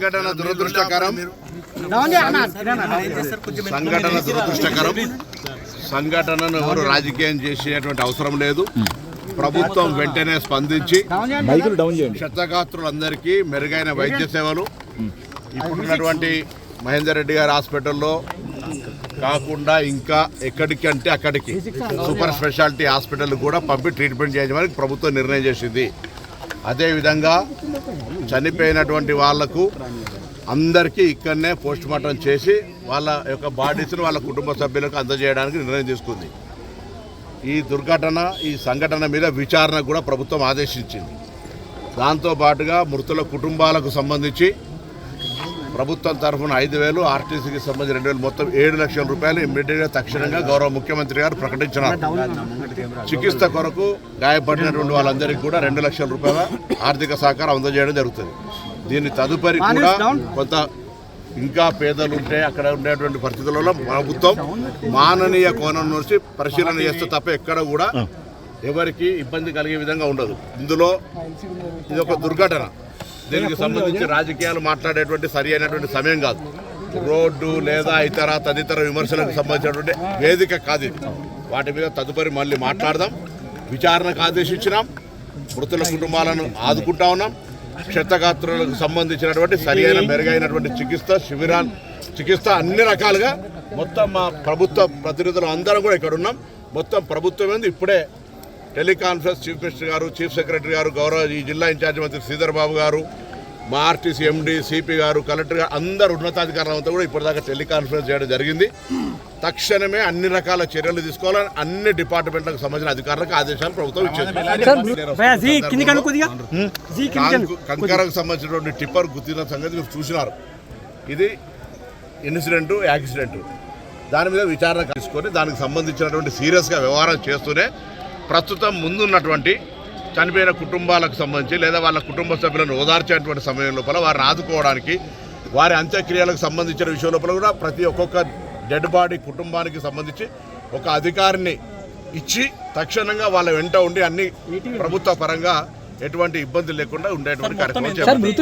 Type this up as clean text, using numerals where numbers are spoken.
సంఘటన దురదృష్టకరం. సంఘటనను ఎవరు రాజకీయం చేసేటువంటి అవసరం లేదు. ప్రభుత్వం వెంటనే స్పందించి క్షతగాత్రులందరికీ మెరుగైన వైద్య సేవలు ఇప్పుడున్నటువంటి మహేందర్ రెడ్డి గారి హాస్పిటల్లో కాకుండా ఇంకా ఎక్కడికంటే అక్కడికి సూపర్ స్పెషాలిటీ హాస్పిటల్ కూడా పంపి ట్రీట్మెంట్ చేయడానికి ప్రభుత్వం నిర్ణయం చేసింది. అదేవిధంగా చనిపోయినటువంటి వాళ్లకు అందరికీ ఇక్కడనే పోస్ట్ మార్టం చేసి వాళ్ళ యొక్క బాడీస్ను వాళ్ళ కుటుంబ సభ్యులకు అందజేయడానికి నిర్ణయం తీసుకుంది. ఈ సంఘటన మీద విచారణ కూడా ప్రభుత్వం ఆదేశించింది. దాంతోపాటుగా మృతుల కుటుంబాలకు సంబంధించి ప్రభుత్వం తరఫున 5,000, ఆర్టీసీకి సంబంధించి 2,000, మొత్తం 7 లక్షల రూపాయలు ఇమ్మీడియట్గా తక్షణంగా గౌరవ ముఖ్యమంత్రి గారు ప్రకటించినారు. చికిత్స కొరకు గాయపడినటువంటి వాళ్ళందరికీ కూడా 2 లక్షల రూపాయల ఆర్థిక సహకారం అందజేయడం జరుగుతుంది. దీని తదుపరి కూడా కొంత ఇంకా పేదలు ఉంటే అక్కడ ఉండేటువంటి పరిస్థితులలో ప్రభుత్వం మాననీయ కోణం నుంచి పరిశీలన చేస్తే తప్ప ఎక్కడ కూడా ఎవరికి ఇబ్బంది కలిగే విధంగా ఉండదు. ఇందులో ఇది ఒక దుర్ఘటన. దీనికి సంబంధించి రాజకీయాలు మాట్లాడేటువంటి సరి అయినటువంటి సమయం కాదు. రోడ్డు లేదా తదితర విమర్శలకు సంబంధించినటువంటి వేదిక కాదు ఇది. వాటి మీద తదుపరి మళ్ళీ మాట్లాడదాం. విచారణకు ఆదేశించినాం. మృతుల కుటుంబాలను ఆదుకుంటా ఉన్నాం. క్షతగాత్రులకు సంబంధించినటువంటి సరి అయిన మెరుగైనటువంటి చికిత్స అన్ని రకాలుగా మొత్తం మా ప్రభుత్వ ప్రతినిధులు అందరం కూడా ఇక్కడ ఉన్నాం. మొత్తం ప్రభుత్వం ఏంది ఇప్పుడే టెలికాన్ఫరెన్స్ చీఫ్ మినిస్టర్ గారు, చీఫ్ సెక్రటరీ గారు, గౌరవ ఈ జిల్లా ఇన్ఛార్జి మంత్రి శ్రీధర్ బాబు గారు, మా ఆర్టీసీ ఎండీ, సిపి గారు, కలెక్టర్ గారు, అందరు ఉన్నతాధికారులంతా కూడా ఇప్పటిదాకా టెలికాన్ఫరెన్స్ చేయడం జరిగింది. తక్షణమే అన్ని రకాల చర్యలు తీసుకోవాలని అన్ని డిపార్ట్మెంట్లకు సంబంధించిన అధికారులకు ఆదేశాలు ప్రభుత్వం ఇచ్చింది. కంకరకు సంబంధించినటువంటి టిప్పర్ గుర్తిన సంగతి మీరు చూసినారు. ఇది ఇన్సిడెంట్, యాక్సిడెంట్. దాని మీద విచారణ తీసుకొని దానికి సంబంధించినటువంటి సీరియస్గా వ్యవహారం చేస్తూనే ప్రస్తుతం ముందున్నటువంటి చనిపోయిన కుటుంబాలకు సంబంధించి లేదా వాళ్ళ కుటుంబ సభ్యులను ఓదార్చేటువంటి సమయం లోపల వారిని ఆదుకోవడానికి వారి అంత్యక్రియలకు సంబంధించిన విషయం లోపల కూడా ఒక్కొక్క డెడ్ బాడీ కుటుంబానికి సంబంధించి ఒక అధికారిని ఇచ్చి తక్షణంగా వాళ్ళ వెంట ఉండి అన్ని ప్రభుత్వ పరంగా ఎటువంటి ఇబ్బంది లేకుండా ఉండేటువంటి కార్యక్రమం చేయాలి.